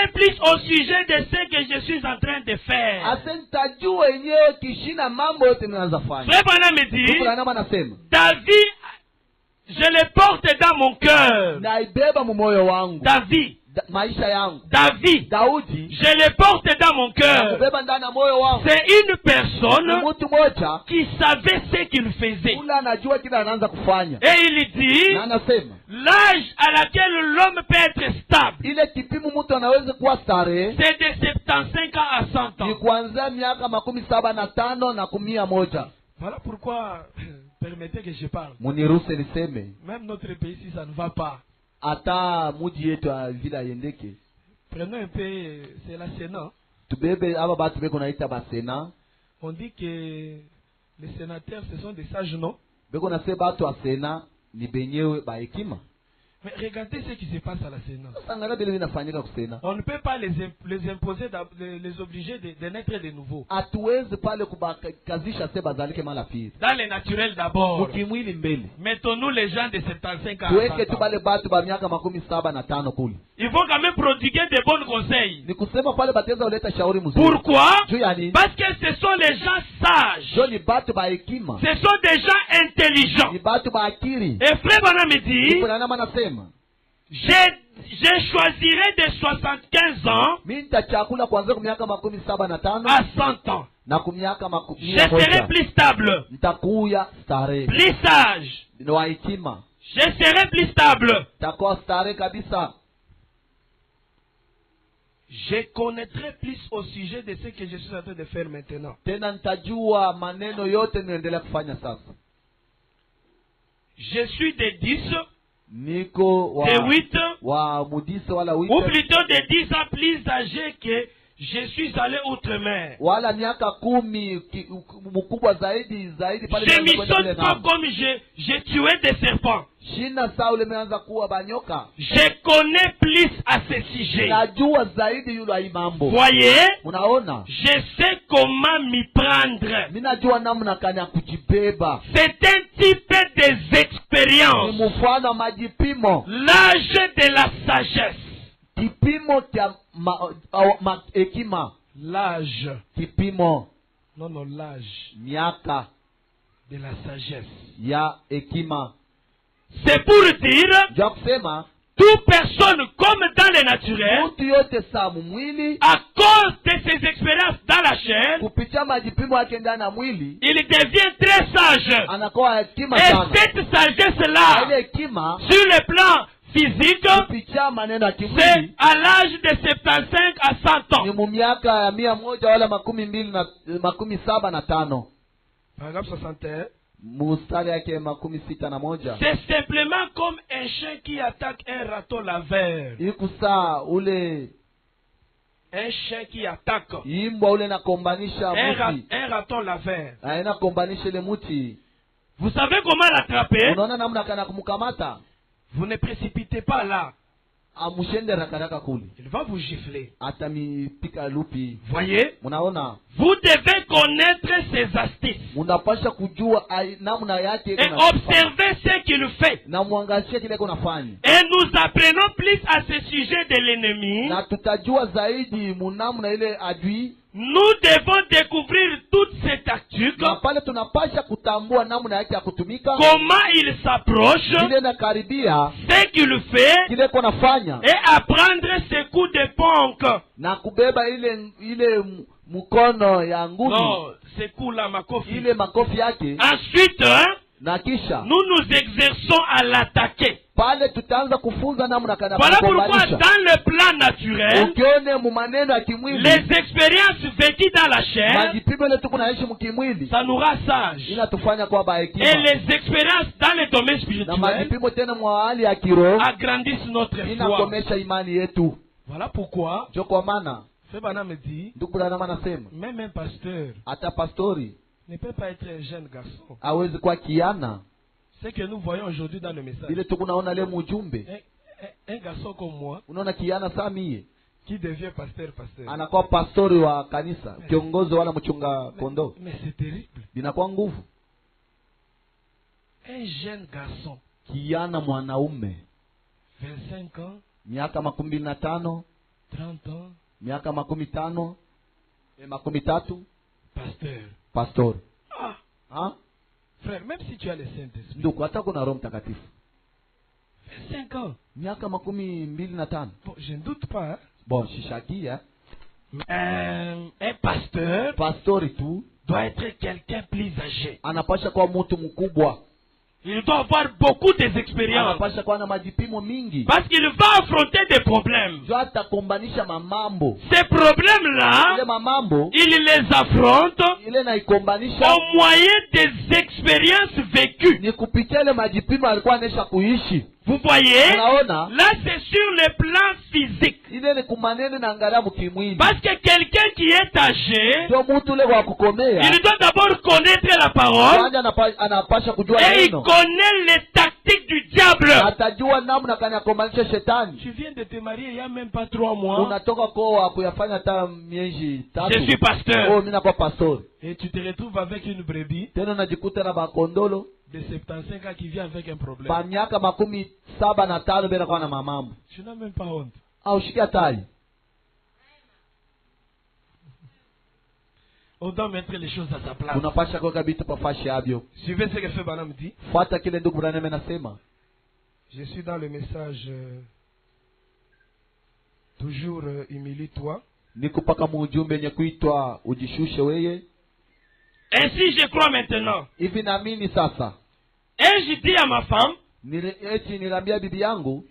saurai plus au sujet de ce que je suis en train de faire. Asentajua yenyewe kishina mambo yote mnaanza fanya. Frère Branham me dit, Ndugu Branham anasema, David, je le porte dans mon cœur. naibeba mumoyo wangu. David, Maisha yangu. David, Daudi, je le porte dans mon cœur. nakubeba ndani ya moyo wangu. C'est une personne Ni mtu moja qui savait ce qu'il faisait. ule anajua kile anaanza kufanya. Et il dit, Na anasema, l'âge à laquelle l'homme peut être stable, ile kipimo mtu anaweza kuwa starehe c'est de 75 ans à 100 ni ans. kuanzia miaka 75 na 100. Voilà pourquoi, permettez que je parle. Muniruse niseme, Même notre pays, si ça ne va pas, hata muji yetu vile aiendeke. prenons un peu, c'est la Sénat. Tubebe aba batu beko naita basena. On dit que les sénateurs, ce sont des sages, non? Beko na se batu wa sena ni benyewe ba hekima. Mais regardez ce qui se passe à la Sénat. Sangala bile vinafanyika kusena. On ne peut pas les imposer, les obliger de naître de nouveau. Hatuwezi pale kubakazisha se bazalike mala pili. Dans le naturel d'abord. Mukimwili mbele. Mettons-nous les gens de 75 ans. Tuweke tu pale batu ba miaka 75 kule. Ils vont quand même prodiguer de bons conseils. Ni kusema pale bateza uleta shauri mzuri. Pourquoi? Juu ya nini? Parce que ce sont les gens sages. Jo ni batu ba hekima. Ce sont des gens intelligents. Ni batu ba akili. Et frère Branham me dit, Branham anasema, je choisirai de 75 ans mimi nitachakula kuanzia kwa miaka 75 à 100 ans. na kwa miaka Je serai plus stable, nitakuya starehe. plus sage. Ni wa hekima. Je serai plus stable. Takuwa starehe kabisa. Je connaîtrai plus au sujet de ce que je suis en train de faire maintenant. Tena nitajua maneno yote niendelea kufanya sasa. Je suis de 10, Niko wa de 8, wa mudise wala ou wite plutôt de 10 ans plus âgé que je suis allé outre-mer. wala miaka 10 mkubwa zaidi pale Je nianza m'y kwenda kule saute pas ng'ambo. comme j'ai tué des serpents. Shina saa ule meanza kuwa banyoka. Je connais plus à ce sujet. Najua zaidi yule wa hii mambo. Voyez, Unaona? je sais comment m'y prendre. Mimi najua namna kani ya kujibeba. C'est un type des Ni expériences. mfano wa majipimo. L'âge de la sagesse. Kipimo cha hekima. L'âge. Kipimo Non, l'âge miaka de la sagesse. ya hekima. C'est pour dire, Jua kusema toute personne comme dans le naturel, mtu yote saa mwili à cause de ses expériences dans la chair, kupitia majipimo yake ndani ya mwili il devient très sage. anakuwa hekima Et sana. cette Na ile sagesse-là, hekima sur le plan physique, kupitia maneno ya c'est kimwili à l'âge de 75 à 100 ni ans. mu miaka ya 100 wala 75. Paragraphe 61. Mustari yake 61. C'est simplement comme un chien qui attaque un raton laveur. Ikusaa ule Un chien qui attaque imbwa ule nakombanisha muti. un raton laveur. Aina kombanisha ile muti. Vous savez comment l'attraper? Unaona namna kana kumkamata? Vous ne précipitez pas là. Amushende rakaraka kule. Il va vous gifler. Atamipika lupi. Voyez? Munaona? Vous devez connaître ses astuces Munapasha kujua namna yake et observer ce qu'il fait. na muangalie kile kunafanya. Et nous apprenons plus à ce sujet de l'ennemi. Na tutajua zaidi munamna ile adui. Nous devons découvrir toute cette tactique. Na pale tunapasha kutambua namna yake ya kutumika. Comment il s'approche. Kile na karibia. Ce qu'il fait. Kile kunafanya. Et apprendre ses coups de ponque. Na kubeba ile mkono ya ngumi. Non, ces coups-là, makofi. Ile makofi yake. Ensuite, na kisha nous nous exerçons à l'attaquer. Pale tutaanza kufunza namna kana. Voilà pourquoi dans le plan naturel, ukione mu maneno ya kimwili, les expériences vécues dans la chair, majipimo ile tukunaishi mkimwili, ça nous rend sages. Inatufanya kuwa bahekima. Et les expériences dans le domaine spirituel, na majipimo tena mwa hali ya kiroho, agrandissent notre foi. Inakomesha imani yetu. Voilà pourquoi, ndio kwa maana Frère Branham me dit, ndugu Branham anasema, même un pasteur hata pastori ne peut pas être un jeune garçon. hawezi kuwa kiana. Ce que nous voyons aujourd'hui dans le message. Ile tukunaona leo mjumbe. Un garçon comme moi, unaona kiana samie qui devient pasteur. Anakuwa pastori wa kanisa, kiongozi wala mchunga kondoo. Mais c'est terrible. Binakuwa nguvu. Un jeune garçon, kiana mwanaume 25 ans, miaka 25, 30 ans, miaka 50 makumi 3 pasteur. pastor. Ah, Ha? frère, même si tu as le Saint-Esprit, Ndugu, hata kuna Roho Mtakatifu 25 ans. miaka 25. Bon, je ne doute pas. Hein? Bon, shishaki Un pasteur pastori tu doit être quelqu'un plus âgé. anapasha kuwa mtu mkubwa, Il doit avoir beaucoup d'expérience. anapasha kuwa na majipimo mingi, Parce qu'il va affronter des problèmes. jo atakombanisha mamambo Ces ile problèmes-là, mamambo il les affronte ile naikombanisha au moyen des expériences vécues. ni kupitia ile majipimo alikuwa anaisha kuishi. Vous voyez? Unaona, Là, c'est sur le plan physique. ile ni kumanene na angalia mkimwili, Parce que quelqu'un qui est âgé, ndio mtu ule wa kukomea il doit d'abord connaître la parole kwanza anapasha kujua et il neno, connaît les tactiques du diable. atajua namna gani ya kukombanisha shetani. Tu viens de te marier il n'y a même pas 3 mois Unatoka koa kuyafanya hata miezi Je suis 3. pasteur. Oh, mimi nakuwa pastori, et tu te retrouves avec une brebis tena najikuta na bakondolo de 75 ans qui vient avec un problème. pa miaka 75 bila kuwa na mamambo. Tu n'as même pas honte. Au shiki hatari. On doit mettre les choses à sa place. Unapasha kuweka vitu pafashi yavyo. Suivez ce que fait Branham dit. Fuata kile ndugu Branham anasema. Je suis dans le message toujours humilie-toi. Niko paka muujumbe yenye kuitwa ujishushe weye. Ainsi je crois maintenant. Hivi naamini sasa. Et je dis à ma femme, Eti niliambia bibi yangu,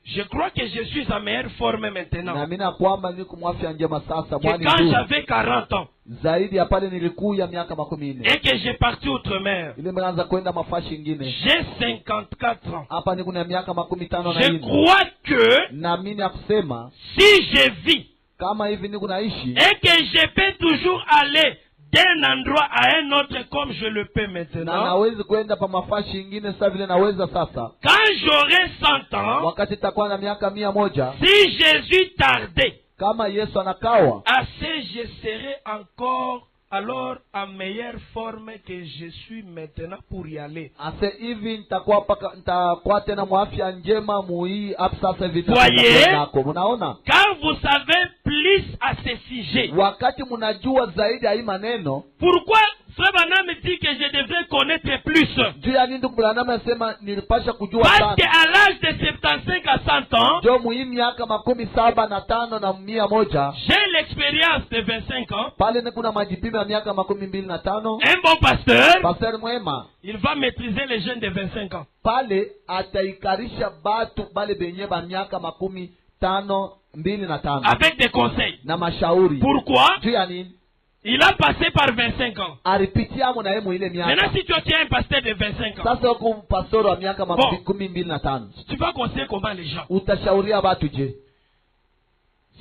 je crois que je suis en meilleure forme maintenant. naamini kwamba niko mwafya njema sasa Que mwani quand tu. j'avais 40 ans Zaidi ya pale nilikuya miaka 40. et que j'ai parti outre-mer, Ile mnaanza kwenda mafashi ingine. j'ai 54 ans. Hapa niko na miaka 54 na Je nne. crois que Naamini ya kusema si je vis kama hivi niko naishi et que je peux toujours aller d'un endroit à un autre comme je le peux na maintenant, nawezi kwenda pa mafashi ingine sasa vile naweza sasa, quand j'aurai 100 ans, wakati takuwa na miaka 100, si Jésus tardait, kama Yesu anakawa, assez je serai encore alors en meilleure forme que je suis maintenant pour y aller. ase hivi nitakuwa tena mwafya njema muhii hapo sasa hivi. Voyez? nako mnaona, Quand vous savez plus à ce sujet, wakati mnajua zaidi ya hii maneno, pourquoi Frère Branham dit que je devrais connaître plus? juu ya nini ndugu Branham anasema nilipasha kujua Parce sana, qu'à l'âge de 75 à 100 ans, ndio muhimu miaka 75 na 100 j'ai l'expérience de 25 ans. pale ni kuna majipimo ya miaka 25. Un bon pasteur, Pastor mwema il va maîtriser les jeunes de 25 ans. pale ataikarisha batu bale benye ba miaka 25 Avec des conseils. na mashauri. Pourquoi? Juu ya nini? Il a passé par 25 ans. Alipitia mo na yeye ile Maintenant, miaka. si tu tiens un pasteur de 25 ans, Sasa huko pastor wa miaka 25 tu vas conseiller comment les gens? utashauria batu je?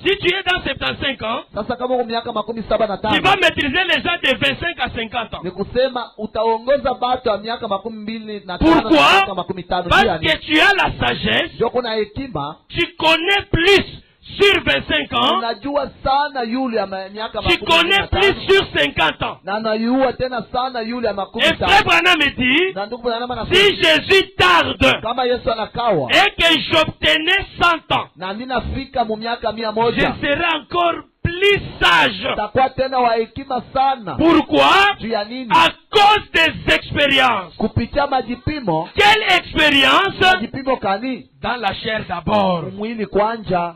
Si tu es dans 75 ans, Sasa kama uko miaka tu vas 75 maîtriser les gens de 25 à 50 ans. ni kusema utaongoza batu wa miaka 25 na Pourquoi? miaka 50. Juu ya Parce nini? que tu as la sagesse, Ndio kuna hekima, tu connais plus sur 25 ans, unajua sana yule ya miaka tu connais plus 25 sur 50 ans. na anayua tena sana yule ya Et Frère Branham me dit, na ndugu Branham si anasema Jésus tarde kama Yesu anakawa et que j'obtenais 100 ans, na ninafika mu miaka je 100 serai encore plus sage. takuwa tena wa hekima sana. Pourquoi? Juu ya nini? À cause des expériences. Kupitia majipimo. Quelle expérience? Majipimo kani? Dans la chair d'abord. Mwili kwanja.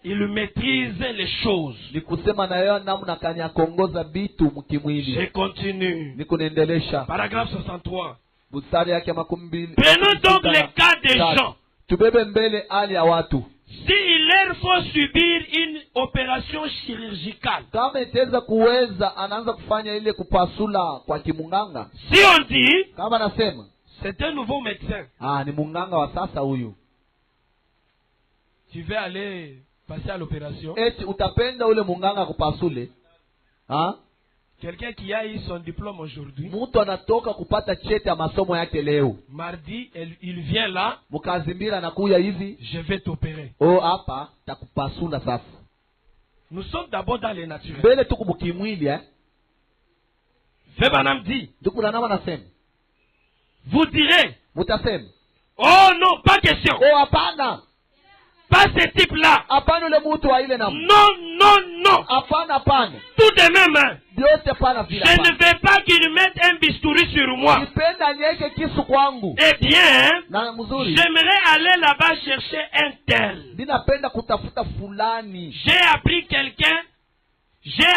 Il maîtrise les choses. Ni kusema na yeye namna kani akongoza vitu mkimwili. Je continue. Ni kunaendelesha. Paragraphe 63. Bustari yake 2. Prenons donc le cas des gens. Tubebe mbele hali ya watu. S'il leur faut subir une opération chirurgicale. Kama itaweza kuweza anaanza kufanya ile kupasula kwa kimunganga. Si on dit, kama nasema c'est un nouveau médecin. ni munganga wa sasa huyu. Tu veux aller passer à l'opération? Eti utapenda ule munganga kupasule? Quelqu'un qui a eu son diplôme aujourd'hui. Mtu anatoka kupata cheti ya masomo yake leo. Mardi, il vient là. Mkazimbira anakuya hivi. Je vais t'opérer. Hapa takupasula sasa. Nous sommes d'abord dans les naturels. Mbele tuko mkimwili Frère Branham dit. Ndugu Branham anasema. Vous direz. Mutasema. Oh non, pas question. Hapana. Pas Pas ce type-là. hapana ule mtu wa ile namna, Non, non, non. hapana hapana, Tout de même, hein, vyote pana je vile ne hapana. veux pas qu'il mette un bistouri sur moi. Nipenda niweke kisu kwangu Eh bien, na mzuri, j'aimerais aller là-bas chercher un tel. ninapenda kutafuta fulani. J'ai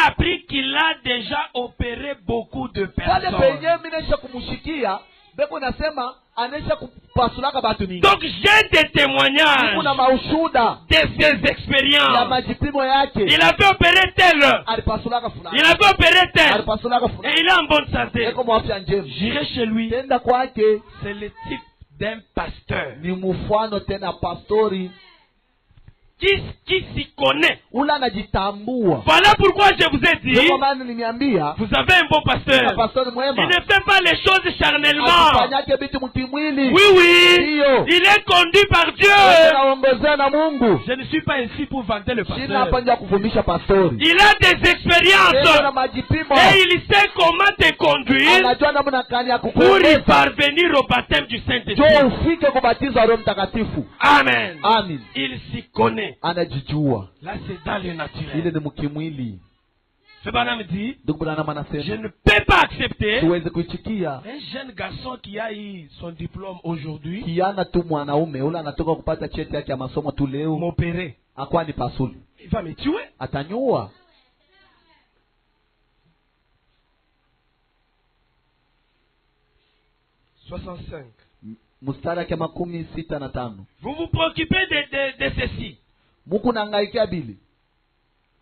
appris qu'il a déjà opéré beaucoup de Pale personnes. penye minesha kumushikia beko nasema anesha kupasulaka batu mingi. Donc j'ai des témoignages Kuna maushuda de ses ya expériences. majipimo yake, Il avait opéré tel. alipasulaka fulani, Il avait opéré tel. alipasulaka Et fulani, il est en bonne santé. eko mwafya njema. J'irai chez lui. Tenda kwake C'est le type d'un pasteur ni mfano tena pastori qui s'y connaît. ula anajitambua. Voilà pourquoi je vous ai dit, Ndio maana niliniambia vous avez un bon pasteur. pastori Il mwema ne fait pas les choses charnellement. akifanyake vitu mkimwili. Oui, oui. Ndiyo. Il est conduit par Dieu. Naongozea na Mungu. Je ne suis pas ici pour vanter le Sina pasteur. hapa nje kuvumisha pastori. Il a des Tena expériences. na majipimo. Et il sait comment te conduire Anajua namna gani ya pour y kukuongoza parvenir au baptême du jo Saint-Esprit. ufike kubatizwa Roho Mtakatifu. Amen. Amin. Il s'y connaît. Anajijua. Là, c'est dans le Ile naturel. ni mkimwili. Febana me dit, Ndugu Branham je anasema ne peux pas accepter tuweze kuichikia un jeune garçon qui a eu son diplôme aujourd'hui kiana tu mwanaume ule anatoka kupata cheti yake ya masomo tu leo m'opérer. akwa ni pasuli, Il va me tuer. atanyua. Mstari yake 65. Vous vous préoccupez de ceci. Muku nangaikia bili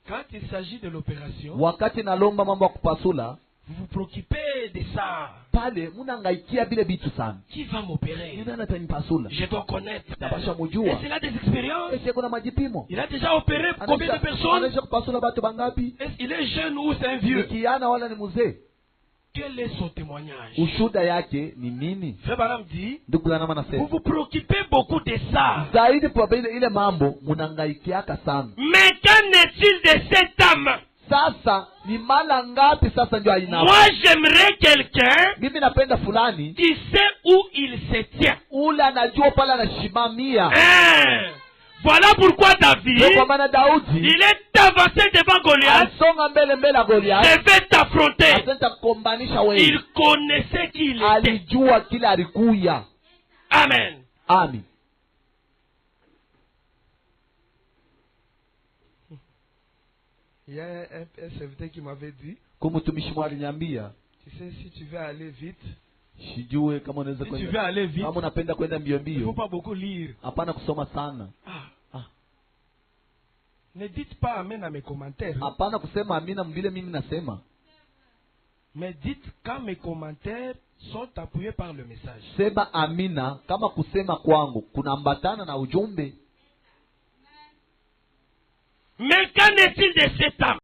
Quand il s'agit de l'opération, wakati nalomba mambo ya kupasula vous vous préoccupez de ça. pale munangaikia bile bitu sana. Qui va m'opérer? Ni nani atanipasula? Je dois connaître. Napasha Et mujua. c'est là des expériences. Ese kuna majipimo. Il a déjà opéré combien de personnes? Anaweza kupasula batu bangapi? Est-ce qu'il est jeune ou c'est un Ni vieux? kiana wala ni mzee? Quel est son témoignage? Ushuda yake ni nini? Frère Branham dit, Ndugu Branham vous anasema vous préoccupez beaucoup de ça. zaidi kwa ile mambo munangaikiaka sana. Mais qu'en est-il de cette âme? Sasa ni mala ngapi sasa ndio aina? Moi, j'aimerais quelqu'un Mimi napenda fulani qui sait où il se tient. ule anajua pale anashimamia. Hein? Voilà pourquoi David, Ndio kwa maana Daudi il est avancé devant Goliath. alisonga mbele ya Goliath. Je vais t'affronter. Asante kukombanisha wewe. Il connaissait qui il était. Alijua kile alikuya. Amen. Amen. Il y a un serviteur qui m'avait dit, Kumtumishi mwa aliniambia, tu sais, si tu veux aller vite, sijue kama unaweza si tu veux kwenda. aller vite, Kama unapenda kwenda mbio il ne faut mbio, pas beaucoup lire. hapana kusoma sana. Ah. Ne dites pas amen à mes commentaires. Hapana kusema amina vile mimi nasema. Mais dites quand mes commentaires sont appuyés par le message. Sema amina kama kusema kwangu kunaambatana na ujumbe. Mais qu'en est-il de cet homme?